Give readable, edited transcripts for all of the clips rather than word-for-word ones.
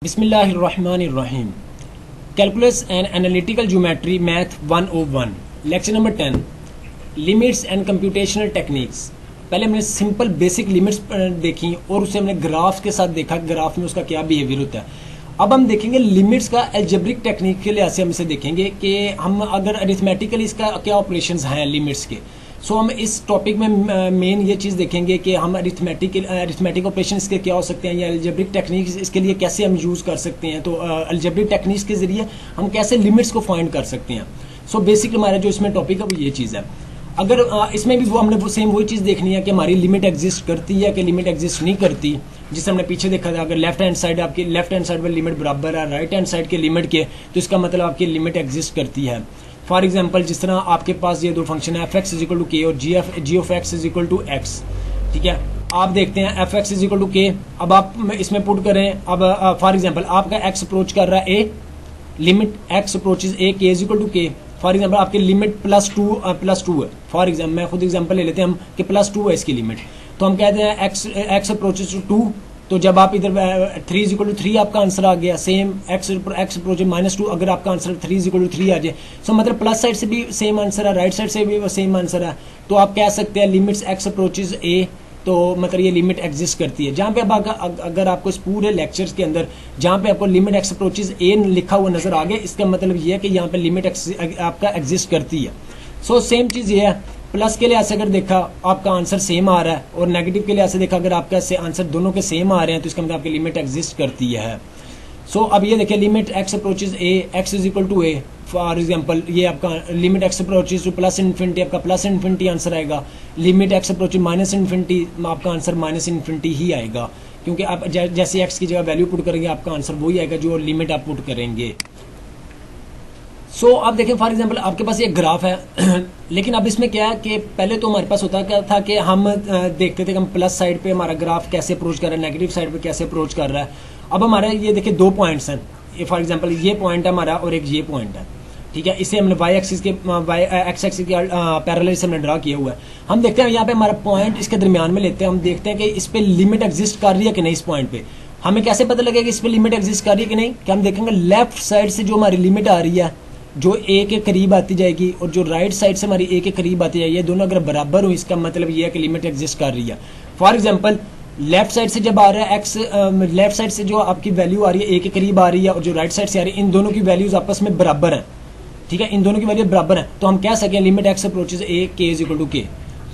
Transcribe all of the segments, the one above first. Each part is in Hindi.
बिस्मिल्लाहिर्रहमानिर्रहीम। Calculus and analytical geometry math 101 lecture number 10 limits and computational techniques. पहले हमने सिंपल बेसिक लिमिट्स देखी और उसे हमने ग्राफ के साथ देखा, ग्राफ में उसका क्या बिहेवियर होता है। अब हम देखेंगे लिमिट्स का एल्जेब्रिक टेक्निक के लिहाज से हम इसे देखेंगे कि हम अगर अरिथमेटिकली इसका क्या ऑपरेशंस हैं लिमिट्स के। सो हम इस टॉपिक में मेन ये चीज़ देखेंगे कि हम अरिथमेटिक ऑपरेशन इसके क्या हो सकते हैं या अलजेब्रिक टेक्निक्स इसके लिए कैसे हम यूज़ कर सकते हैं। तो अलजेब्रिक टेक्निक्स के जरिए हम कैसे लिमिट्स को फाइंड कर सकते हैं। सो बेसिक हमारा जो इसमें टॉपिक है वो ये चीज़ है। अगर इसमें भी वो हमने सेम वही चीज़ देखनी है कि हमारी लिमिट एग्जिस्ट करती है कि लिमिट एग्जिस्ट नहीं करती। जिसे हमने पीछे देखा था, अगर लेफ्ट हैंड साइड आपकी लेफ्ट हैंड साइड में लिमिट बराबर है राइट हैंड साइड के लिमिट के, तो इसका मतलब आपकी लिमिट एग्जिस्ट करती है। फॉर एग्जाम्पल जिस तरह आपके पास ये दो फंक्शन है f(x) = k और g of x = x। ठीक है, आप देखते हैं f(x) = k। अब आप इसमें पुट करें, अब फॉर एग्जाम्पल आपका x अप्रोच कर रहा है a, limit x approaches a, k = k। For example आपकी लिमिट +2 है। फॉर एग्जाम्पल मैं खुद एग्जाम्पल ले लेते हैं हम कि +2 है इसकी लिमिट। तो हम कहते हैं x अप्रोचेज टू 2। तो जब आप इधर 3 = 3 आपका आंसर आ गया। सेम x अप्रोच -2, अगर आपका आंसर 3 = 3 आ जाए, सो मतलब प्लस साइड से भी सेम आंसर है, राइट साइड से भी सेम आंसर है। तो आप कह सकते हैं लिमिट्स x अप्रोचेज a, तो मतलब ये लिमिट एग्जिस्ट करती है। जहाँ पे अब अगर आपको इस पूरे लेक्चर्स के अंदर जहाँ पे आपको लिमिट x अप्रोचेज a लिखा हुआ नजर आ गया, इसका मतलब ये है कि यहाँ पे लिमिट आपका एग्जिस्ट करती है। सो सेम चीज़ ये है, प्लस के लिहाज से अगर देखा आपका आंसर सेम आ रहा है और नेगेटिव के लिहाज से देखा अगर आपका आंसर दोनों के सेम आ रहे हैं तो इसका मतलब आपकी लिमिट एग्जिस्ट करती है। सो अब ये देखिए limit x approaches a, x = a। For example ये आपका लिमिट x अप्रोचेज टू +∞, आपका +∞ आंसर आएगा। लिमिट x अप्रोचेज -∞, आपका आंसर -∞ ही आएगा, क्योंकि आप जैसे x की जगह वैल्यू पुट करेंगे आपका आंसर वही आएगा जो लिमिट आप पुट करेंगे। सो आप देखें फॉर एग्जांपल आपके पास ये ग्राफ है लेकिन अब इसमें क्या है कि पहले तो हमारे पास होता क्या था कि हम देखते थे कि हम प्लस साइड पे हमारा ग्राफ कैसे अप्रोच कर रहा है, नेगेटिव साइड पे कैसे अप्रोच कर रहा है। अब हमारे ये देखिए दो पॉइंट्स हैं, ये फॉर एग्जांपल ये पॉइंट है हमारा और एक ये पॉइंट है। ठीक है, इसे हमने x एक्सिस के पैरेलल से हमने ड्रा किया हुआ है। हम देखते हैं यहाँ पे हमारा पॉइंट इसके दरमियान में लेते हैं, हम देखते हैं कि इस पे लिमिट एग्जिस्ट कर रही है कि नहीं। इस पॉइंट पे हमें कैसे पता लगेगा इस पे लिमिट एग्जिस्ट कर रही है कि नहीं, कि हम देखेंगे लेफ्ट साइड से जो हमारी लिमिट आ रही है जो a के करीब आती जाएगी और जो राइट साइड से हमारी a के करीब आती जाएगी, ये दोनों अगर बराबर हो इसका मतलब ये है कि लिमिट एग्जिस्ट कर रही है। फॉर एग्जांपल लेफ्ट साइड से जब आ रहा है x, लेफ्ट साइड से जो आपकी वैल्यू आ रही है a के करीब आ रही है और जो राइट साइड से आ रही है, इन दोनों की वैल्यूज आपस में बराबर हैं। ठीक है, इन दोनों की वैल्यू बराबर है, तो हम कह सकें limit x approaches a, k = k।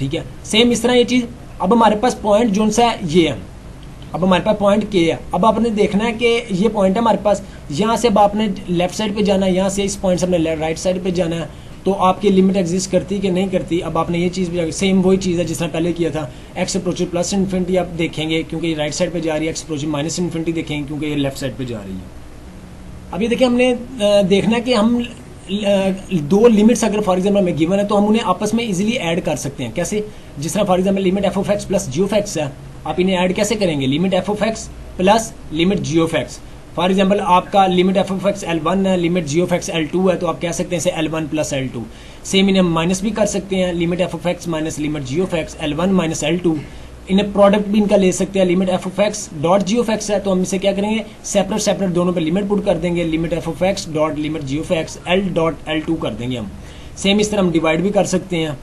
ठीक है, सेम इस तरह ये चीज। अब हमारे पास पॉइंट जो सा है ये है, अब हमारे पास पॉइंट k है। अब आपने देखना है कि ये पॉइंट है हमारे पास, यहाँ से अब आपने लेफ्ट साइड पे जाना है, यहाँ से इस पॉइंट से अपने राइट साइड पे जाना है, तो आपकी लिमिट एग्जिस्ट करती कि नहीं करती। अब आपने ये चीज़ भी सेम वही चीज़ है जिस तरह पहले किया था, x अप्रोचेज +∞ आप देखेंगे क्योंकि ये राइट साइड पे जा रही है, x अप्रोचेज -∞ देखेंगे क्योंकि ये लेफ्ट साइड पे जा रही है। अब ये देखिए हमने देखना है कि हम दो लिमिट्स अगर फॉर एग्जाम्पल हमें गिवन है तो हम उन्हें आपस में इजीली ऐड कर सकते हैं। कैसे, जिस तरह for example limit f(x) + g(x) है, आप इन्हें ऐड कैसे करेंगे, limit f(x) + limit g(x). For example आपका लिमिट f(x) L1 है, लिमिट g(x) L2 है, तो आप कह सकते हैं इसे L1 + L2। सेम इन्हें माइनस भी कर सकते हैं, limit f(x) - limit g(x) L1 - L2। इन्हें प्रोडक्ट भी इनका ले सकते हैं, लिमिट f(x) .g(x) है, तो हम इसे क्या करेंगे सेपरेट दोनों पे लिमिट पुट कर देंगे, limit f(x) limit g(x) L.L2 कर देंगे हम। सेम इस तरह हम डिवाइड भी कर सकते हैं।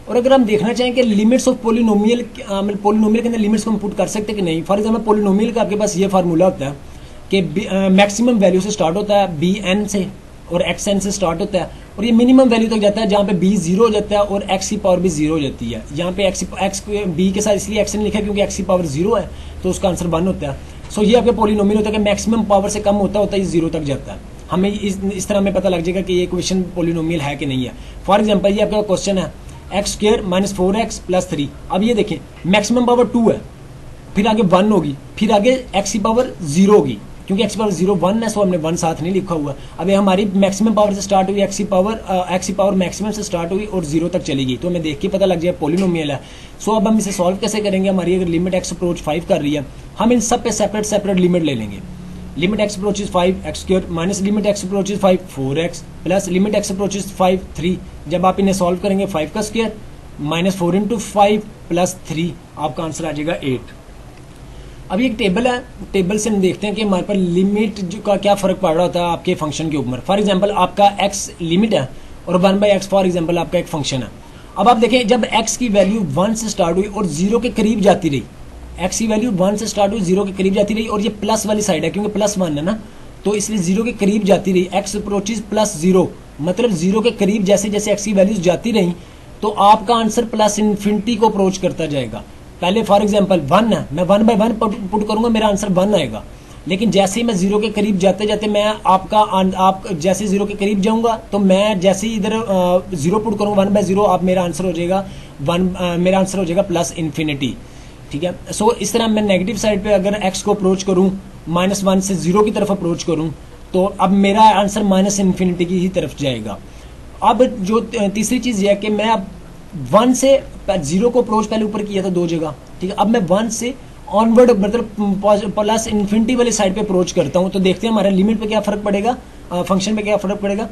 और अगर हम देखना चाहें कि लिमिट्स ऑफ पोलिनोमियल पोलिनोमियल के अंदर लिमिट्स को हम पुट कर सकते हैं कि नहीं। फॉर एग्जाम्पल पोलिनोमियल का आपके पास ये फार्मूला होता है कि मैक्सिमम वैल्यू से स्टार्ट होता है bn से और xn से स्टार्ट होता है और ये मिनिमम वैल्यू तक जाता है जहाँ पे b 0 हो जाता है और x की पावर भी 0 हो जाती है। यहाँ पे b के साथ इसलिए xn लिखा है क्योंकि x की पावर 0 है, तो उसका आंसर 1 होता है। सो ये आपके पोलिनोमियल होता है कि मैक्सिमम पावर से कम होता है 0 तक जाता है। हमें इस तरह हमें पता लग जाएगा कि ये इक्वेशन पोलिनोमियल है कि नहीं है। फॉर एग्जाम्पल ये आपका क्वेश्चन है x² - 4x + 3। अब ये देखें मैक्सिमम पावर 2 है, फिर आगे 1 होगी, फिर आगे x की पावर 0 होगी, क्योंकि x की पावर 0 1 है, सो हमने 1 साथ नहीं लिखा हुआ। अब हमारी मैक्सिमम पावर से स्टार्ट हुई, x की पावर मैक्सिमम से स्टार्ट हुई और 0 तक चलेगी, तो हमें देख के पता लग जाए पोलिनोमियल है। सो अब हम इसे सॉल्व कैसे करेंगे, हमारी अगर लिमिट x अप्रोच 5 कर रही है, हम इन सब पे सेपरेट लिमिट ले लेंगे। Limit x approaches 5 x² - limit x approaches 5 4x + limit x approaches 5 3। जब आप इन्हें सॉल्व करेंगे 5 का स्क्वायर -4 × 5 + 3, आपका आंसर आ जाएगा 8। अब ये एक टेबल है, टेबल से हम देखते हैं कि हमारे पर लिमिट जो का क्या फ़र्क पड़ रहा होता है आपके फंक्शन के ऊपर। फॉर एग्जांपल आपका x लिमिट है और 1/x फॉर एग्जांपल आपका एक फंक्शन है। अब आप देखें जब x की वैल्यू 1 से स्टार्ट हुई और 0 के करीब जाती रही, x की वैल्यू 1 से स्टार्ट हुई 0 के करीब जाती रही, और ये प्लस वाली साइड है क्योंकि +1 है ना, तो इसलिए 0 के करीब जाती रही, x अप्रोचेज +0, मतलब 0 के करीब जैसे जैसे x की वैल्यूज जाती रही तो आपका आंसर प्लस इन्फिनिटी को अप्रोच करता जाएगा। पहले फॉर एग्जांपल 1 है, मैं 1/1 पुट करूंगा, मेरा आंसर 1 आएगा। लेकिन जैसे ही मैं 0 के करीब जाते जाते मैं आप जैसे 0 के करीब जाऊंगा तो मैं जैसे ही इधर 0 पुट करूंगा 1/0, आप मेरा आंसर हो जाएगा मेरा आंसर हो जाएगा प्लस इन्फिनिटी। ठीक है, सो इस तरह मैं नेगेटिव साइड पे अगर x को अप्रोच करूं, -1 से 0 की तरफ अप्रोच करूं, तो अब मेरा आंसर माइनस इन्फिनिटी की ही तरफ जाएगा। अब जो तीसरी चीज ये है कि मैं अब 1 से 0 को अप्रोच पहले ऊपर किया था 2 जगह, ठीक है, अब मैं 1 से ऑनवर्ड मतलब प्लस इन्फिनिटी वाली साइड पे अप्रोच करता हूं, तो देखते हैं हमारे लिमिट पे क्या फर्क पड़ेगा, फंक्शन पे क्या फर्क पड़ेगा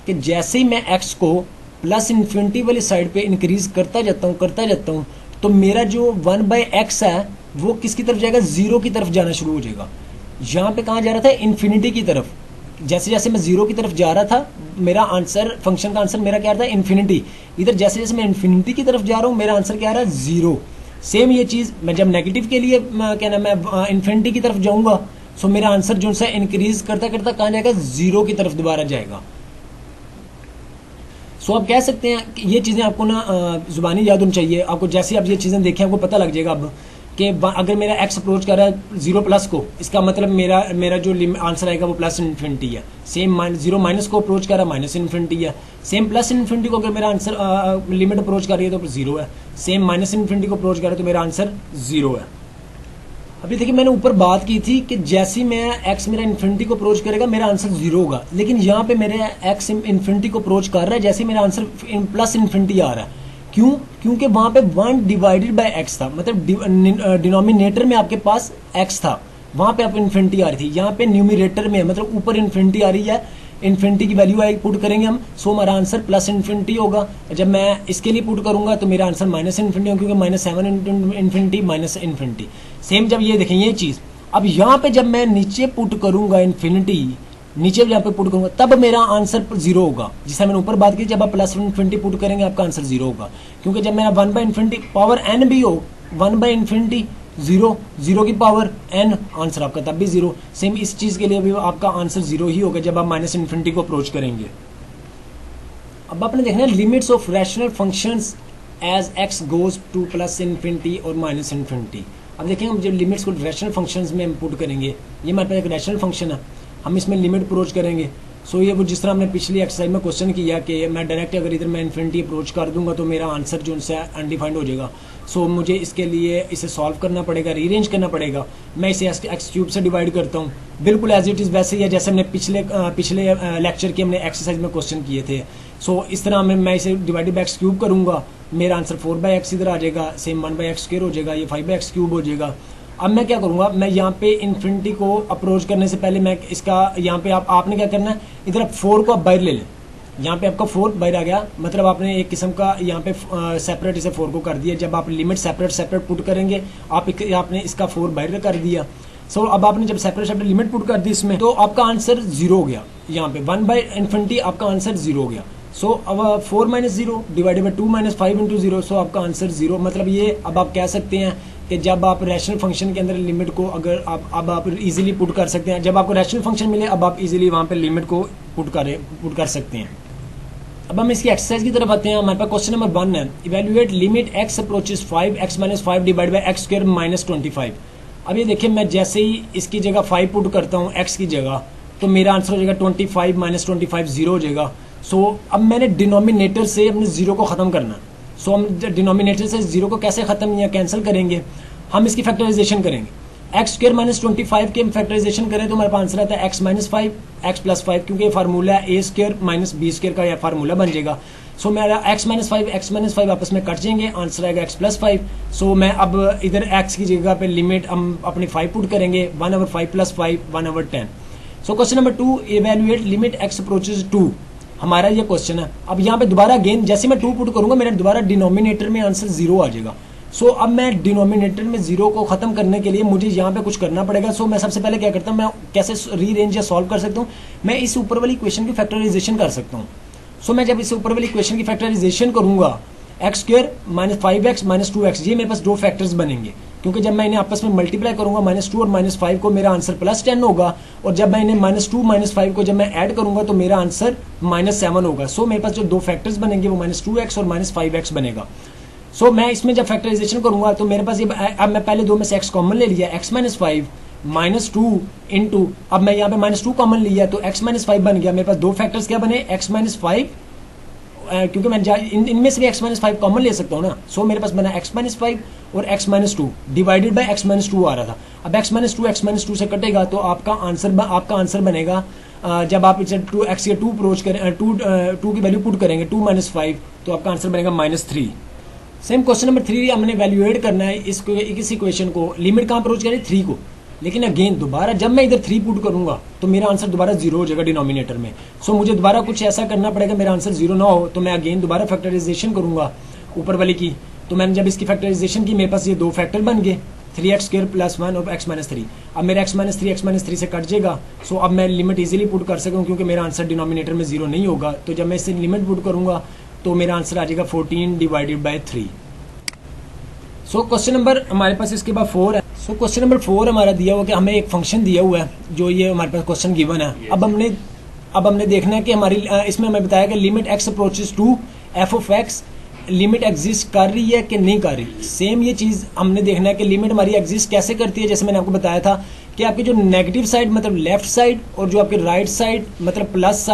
कि जैसे ही मैं x को प्लस इन्फिनिटी वाली साइड पे इंक्रीज करता जाता हूं तो मेरा जो 1/x है वो किसकी तरफ जाएगा, 0 की तरफ जाना शुरू हो जाएगा। यहाँ पे कहाँ जा रहा था, इन्फिनिटी की तरफ। जैसे जैसे मैं 0 की तरफ जा रहा था मेरा आंसर, फंक्शन का आंसर मेरा क्या था, इन्फिनिटी। इधर जैसे जैसे मैं इन्फिनिटी की तरफ जा रहा हूँ मेरा आंसर क्या आ रहा है, 0। सेम ये चीज मैं जब नेगेटिव के लिए क्या नाम है इन्फिनिटी की तरफ जाऊंगा सो मेरा आंसर जो सा इंक्रीज करता करता कहाँ जाएगा, 0 की तरफ दोबारा जाएगा। सो आप कह सकते हैं कि ये चीज़ें आपको ना जुबानी याद होनी चाहिए। आपको जैसे आप ये चीज़ें देखें आपको पता लग जाएगा अब कि अगर मेरा x अप्रोच कर रहा है 0 प्लस को, इसका मतलब मेरा जो आंसर आएगा वो प्लस इन्फिनिटी है। सेम 0 माइनस को अप्रोच कर रहा है माइनस इन्फिनिटी है। सेम प्लस इन्फिनिटी को अगर मेरा आंसर लिमिट अप्रोच कर रही है तो 0 है। सेम माइनस इन्फिनिटी को अप्रोच कर रहा है तो मेरा आंसर 0 है। अभी देखिए मैंने ऊपर बात की थी कि जैसे मैं x मेरा इन्फिनिटी को अप्रोच करेगा मेरा आंसर 0 होगा, लेकिन यहाँ पे मेरे x इन्फिनिटी को अप्रोच कर रहा है जैसे मेरा आंसर प्लस इन्फिनिटी आ रहा है। क्यों? क्योंकि वहां पे 1 डिवाइडेड बाय x था, मतलब डिनोमिनेटर में आपके पास x था, वहां पे आप इन्फिनिटी आ रही थी। यहाँ पे न्यूमिनेटर में मतलब ऊपर इन्फिनिटी आ रही है, इन्फिनिटी की वैल्यू आई पुट करेंगे हम, सो हमारा आंसर प्लस इन्फिनिटी होगा। जब मैं इसके लिए पुट करूंगा तो मेरा आंसर माइनस इन्फिनिटी होगा क्योंकि -7 इन्फिनिटी माइनस इन्फिनिटी। सेम जब ये देखें ये चीज, अब यहाँ पे जब मैं नीचे पुट करूंगा इन्फिनिटी, नीचे यहाँ पे पुट करूंगा तब मेरा आंसर 0 होगा। जिससे मैंने ऊपर बात की जब आप प्लस इन्फिनिटी पुट करेंगे आपका आंसर 0 होगा, क्योंकि जब मेरा 1/इन्फिनिटी पावर n भी हो, 1/इन्फिनिटी 0 की पावर n, आंसर आपका तब भी 0। सेम इस चीज के लिए भी आपका आंसर 0 ही होगा जब आप माइनस इन्फिनिटी को अप्रोच करेंगे। अब आपने देखना है limits of rational functions as x goes to plus infinity और माइनस इन्फिनिटी। अब देखें हम जब लिमिट्स को रैशनल फंक्शंस में हम पुट करेंगे, ये हमारे पास एक रैशनल फंक्शन है, हम इसमें लिमिट अप्रोच करेंगे। सो ये वो जिस तरह हमने पिछली एक्सरसाइज में क्वेश्चन किया कि मैं डायरेक्ट अगर इधर मैं इन्फिनिटी अप्रोच कर दूंगा तो मेरा आंसर जो उनसे अनडिफाइंड हो जाएगा। सो मुझे इसके लिए इसे सॉल्व करना पड़ेगा, रीअरेंज करना पड़ेगा। मैं इसे एक्स क्यूब से डिवाइड करता हूँ, बिल्कुल एज इट इज़ वैसे ही है जैसे हमने पिछले लेक्चर के हमने एक्सरसाइज में क्वेश्चन किए थे। सो इस तरह मैं इसे डिवाइडेड बाय एक्स क्यूब करूँगा, मेरा आंसर 4/x इधर आ जाएगा, सेम 1/x² हो जाएगा, ये 5/x³ हो जाएगा। अब मैं क्या करूंगा, मैं यहाँ पे इन्फिनिटी को अप्रोच करने से पहले मैं इसका यहाँ पे आपने क्या करना है, इधर आप 4 को आप बाहर ले लें। यहाँ पे आपका 4 बाहर आ गया, मतलब आपने एक किस्म का यहाँ पे सेपरेट इसे 4 को कर दिया। जब आप लिमिट सेपरेट पुट करेंगे आपने इसका 4 बाहर कर दिया। सो अब आपने जब सेपरेट लिमिट पुट कर दी इसमें तो आपका आंसर 0 हो गया। यहाँ पे 1/इन्फिनिटी आपका आंसर 0 हो गया। सो अब 4 - 0 डिवाइडेड बाई 2 - 5 × 0, सो आपका आंसर 0। मतलब ये अब आप कह सकते हैं कि जब आप रैशनल फंक्शन के अंदर लिमिट को अगर आप इजीली पुट कर सकते हैं, जब आपको रैशनल फंक्शन मिले अब आप इजीली वहाँ पे लिमिट को पुट कर सकते हैं। अब हम इसकी एक्सरसाइज की तरफ आते हैं। हमारे पास क्वेश्चन नंबर 1 है, evaluate limit x approaches 5x - 5 divide by x² - 25। अब ये देखिए मैं जैसे ही इसकी जगह 5 पुट करता हूँ x की जगह तो मेरा आंसर हो जाएगा 25 - 25 0 हो जाएगा। सो अब मैंने डिनोमिनेटर से अपने 0 को ख़त्म करना। सो हम डिनोमिनेटर से 0 को कैसे ख़त्म या कैंसिल करेंगे, हम इसकी फैक्टराइजेशन करेंगे। x² - 25 के हम फैक्टराइजेशन करें तो हमारे पास आंसर आता है x - 5 x + 5, क्योंकि ये फार्मूला है a² - b² का, यह फार्मूला बन जाएगा। सो मेरा x - 5 आपस में कट जाएंगे, आंसर आएगा x + 5। सो मैं अब इधर x की जगह पे लिमिट हम अपनी 5 पुट करेंगे, 1/5 + 5 1/10। So question number 2, evaluate limit x approaches 2। हमारा ये क्वेश्चन है। अब यहाँ पे दोबारा अगेन जैसे मैं 2 पुट करूंगा मेरा दोबारा डिनोमिनेटर में आंसर 0 आ जाएगा। सो अब मैं डिनोमिनेटर में जीरो को खत्म करने के लिए मुझे यहाँ पे कुछ करना पड़ेगा। सो मैं सबसे पहले क्या करता हूँ, मैं कैसे रीअरेंज या सॉल्व कर सकता हूँ, मैं इस ऊपर वाली इक्वेशन की फैक्टराइजेशन कर सकता हूँ। सो मैं जब इस ऊपर वाली इक्वेशन की फैक्टराइजेशन करूंगा, x square minus 5x minus 2x, ये मेरे पास दो फैक्टर्स बनेंगे, क्योंकि जब मैं इन्हें आपस में मल्टीप्लाई करूंगा -2 और -5 को, मेरा आंसर +10 होगा, और जब मैं इन्हें -2 -5 को जब मैं ऐड करूंगा तो मेरा आंसर -7 होगा। सो मेरे पास जो दो फैक्टर्स बनेंगे वो -2x और -5x बनेगा। सो मैं इसमें जब फैक्टराइजेशन करूंगा तो मेरे पास ये, अब मैं पहले दो में से x कॉमन ले लिया, x -5 -2 इंटू, अब मैं यहाँ पे -2 कॉमन लिया तो x -5 बन गया। मेरे पास दो फैक्टर्स क्या बने, x -5, क्योंकि मैं इनमें से भी x -5 कॉमन ले सकता हूँ ना। सो मेरे पास बना x -5 और x -2 डिवाइडेड बाय x -2 आ रहा था। अब x -2 से कटेगा तो आपका आंसर बनेगा, जब आप इसे 2x के 2 अप्रोच करें, 2 की वैल्यू पुट करेंगे 2 - 5 तो आपका आंसर बनेगा -3। सेम क्वेश्चन नंबर 3 हमने वैल्यूएट करना है इस इक्वेशन को, लिमिट कहाँ अप्रोच करें 3 को, लेकिन अगेन दोबारा जब मैं इधर 3 पुट करूंगा तो मेरा आंसर दोबारा 0 हो जाएगा डिनोमिनेटर में। सो मुझे दोबारा कुछ ऐसा करना पड़ेगा मेरा आंसर 0 ना हो, तो मैं अगेन दोबारा फैक्टराइजेशन करूंगा ऊपर वाली की। तो मैंने जब इसकी फैक्टराइजेशन की, मेरे पास ये दो फैक्टर बन गए, 3x² + 1 और x -3। अब मेरा x -3 से कट जाएगा। सो अब मैं लिमिट इजीली पुट कर सकूँ, क्योंकि मेरा आंसर डिनोमिनेटर में 0 नहीं होगा। तो जब मैं इसे लिमिट पुट करूंगा तो मेरा आंसर आ जाएगा 14 divided by 3। So question number हमारे पास इसके बाद 4 है। सो क्वेश्चन नंबर 4 हमारा दिया हुआ कि हमें एक फंक्शन दिया हुआ है, जो ये हमारे पास क्वेश्चन गिवन है। अब हमने देखना है कि हमारी इसमें हमें बताया कि limit x approaches to f of x, limit exist कर रही है कि नहीं कर रही। सेम ये चीज हमने देखना है कि लिमिट हमारी एग्जिस्ट कैसे करती है। जैसे मैंने आपको बताया था कि आपकी जो नेगेटिव साइड मतलब लेफ्ट साइड, और जो आपकी राइट साइड मतलब प्लस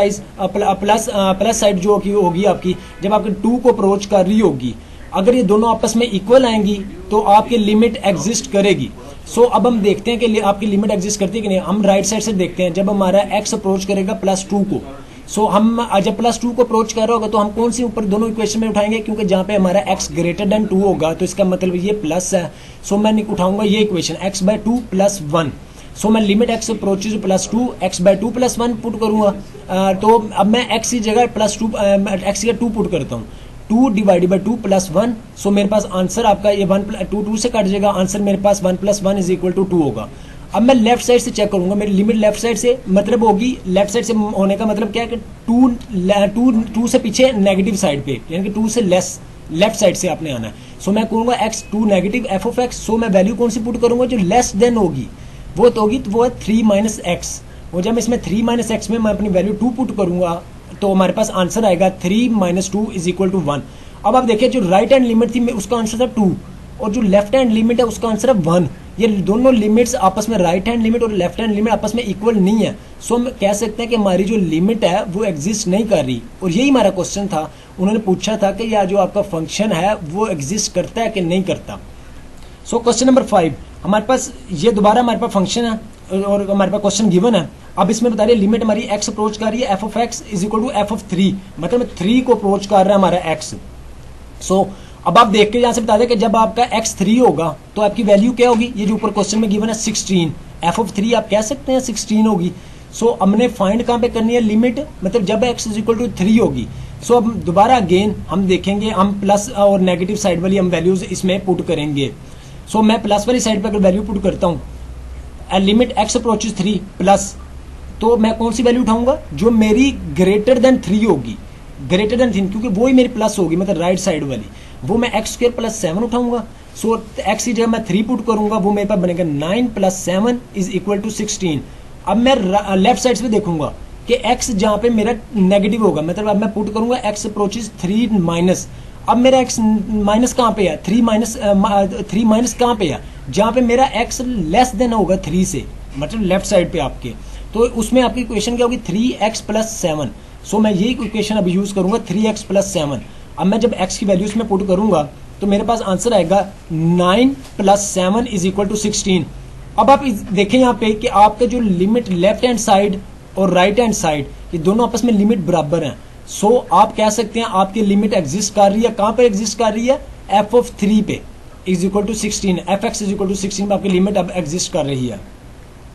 साइड जो होगी आपकी, जब आपकी 2 को अप्रोच कर रही होगी, अगर ये दोनों आपस में इक्वल आएंगी तो आपकी लिमिट एग्जिस्ट करेगी। सो अब हम देखते हैं कि आपकी लिमिट एग्जिस्ट करती है कि नहीं। हम राइट साइड से देखते हैं, जब हमारा x अप्रोच करेगा +2 को, सो हम जब +2 को अप्रोच कर रहा होगा तो हम कौन सी ऊपर दोनों इक्वेशन में उठाएंगे, क्योंकि जहां पे हमारा x > 2 होगा तो इसका मतलब ये प्लस है। सो मैं उठाऊंगा ये इक्वेशन x/2 + 1। सो मैं limit x approaches +2 x/2 + 1 put करूंगा। तो अब मैं x की जगह +2 x का 2 पुट करता हूँ, 2 डिवाइडेड बाय 2 + 1। सो मेरे पास आंसर आपका ये 2 से कट जाएगा, आंसर मेरे पास 1 + 1 = 2 होगा। अब मैं लेफ्ट साइड से चेक करूंगा, मेरी लिमिट लेफ्ट साइड से मतलब होगी, लेफ्ट साइड से होने का मतलब क्या है कि 2 से पीछे नेगेटिव साइड पे, यानी कि 2 से लेस लेफ्ट साइड से आपने आना है। सो मैं कहूंगा x2 negative f of x। सो मैं वैल्यू कौन सी पुट करूंगा, जो लेस देन होगी वो तो होगी, तो वो है 3 - x। और जब इसमें 3 - x में मैं अपनी वैल्यू 2 पुट करूंगा तो हमारे पास आंसर आएगा 3 - 2 = 1। अब आप देखिए, जो राइट हैंड लिमिट थी उसका आंसर था 2, और जो लेफ्ट हैंड लिमिट है उसका आंसर है 1। ये दोनों लिमिट्स आपस में, राइट हैंड लिमिट और लेफ्ट हैंड लिमिट आपस में इक्वल नहीं है। सो हम कह सकते हैं कि हमारी जो लिमिट है वो एग्जिस्ट नहीं कर रही। और यही हमारा क्वेश्चन था, उन्होंने पूछा था कि यह जो आपका फंक्शन है वो एग्जिस्ट करता है कि नहीं करता। सो क्वेश्चन नंबर 5 हमारे पास, ये दोबारा हमारे पास फंक्शन है और हमारे पास क्वेश्चन गिवन है। अब इसमें बता रही है लिमिट हमारी x अप्रोच कर रही है f of x = f of 3, मतलब 3 को अप्रोच कर रहा है हमारा x। सो अब आप देख के यहाँ से बता दें कि जब आपका x 3 होगा तो आपकी वैल्यू क्या होगी, ये जो ऊपर क्वेश्चन में गिवन है 16, f ऑफ 3 आप कह सकते हैं 16 होगी। सो हमने फाइंड कहाँ पे करनी है, लिमिट मतलब जब x = 3 होगी। सो अब दोबारा अगेन हम देखेंगे, हम प्लस और नेगेटिव साइड वाली हम वैल्यूज इसमें पुट करेंगे। सो मैं प्लस वाली साइड पर अगर वैल्यू पुट करता हूँ, लिमिट x अप्रोचेस 3 प्लस, तो मैं कौन सी वैल्यू उठाऊंगा, जो मेरी ग्रेटर देन 3 होगी, ग्रेटर देन 3, क्योंकि वो ही मेरी प्लस होगी, मतलब राइट साइड वाली, वो मैं x² + 7 उठाऊंगा। सो x की जगह मैं 3 पुट करूंगा, वो मेरे पास बनेगा 9 + 7 = 16। अब मैं लेफ्ट साइड से देखूंगा कि x जहां पे मेरा नेगेटिव होगा, मतलब अब मैं पुट करूंगा x अप्रोचेस 3 माइनस। अब मेरा x माइनस कहाँ पे है, 3 माइनस कहाँ पे है, जहां पे मेरा x लेस देन होगा 3 से, मतलब लेफ्ट साइड पे आपके, तो उसमें आपकी इक्वेशन क्या होगी 3x + 7। सो मैं यही इक्वेशन अब यूज करूंगा 3x + 7। अब मैं जब x की वैल्यूज में पुट करूंगा तो मेरे पास आंसर आएगा 9 + 7 = 16। अब आप देखें यहाँ पे कि आपका जो लिमिट लेफ्ट हैंड साइड और राइट हैंड साइड, ये दोनों आपस में लिमिट बराबर हैं। सो आप कह सकते हैं आपकी लिमिट एग्जिस्ट कर रही है, कहां पर एग्जिस्ट कर रही है, f ऑफ 3 पे = 16, fx = 16 पे आपकी लिमिट अब एग्जिस्ट कर रही है।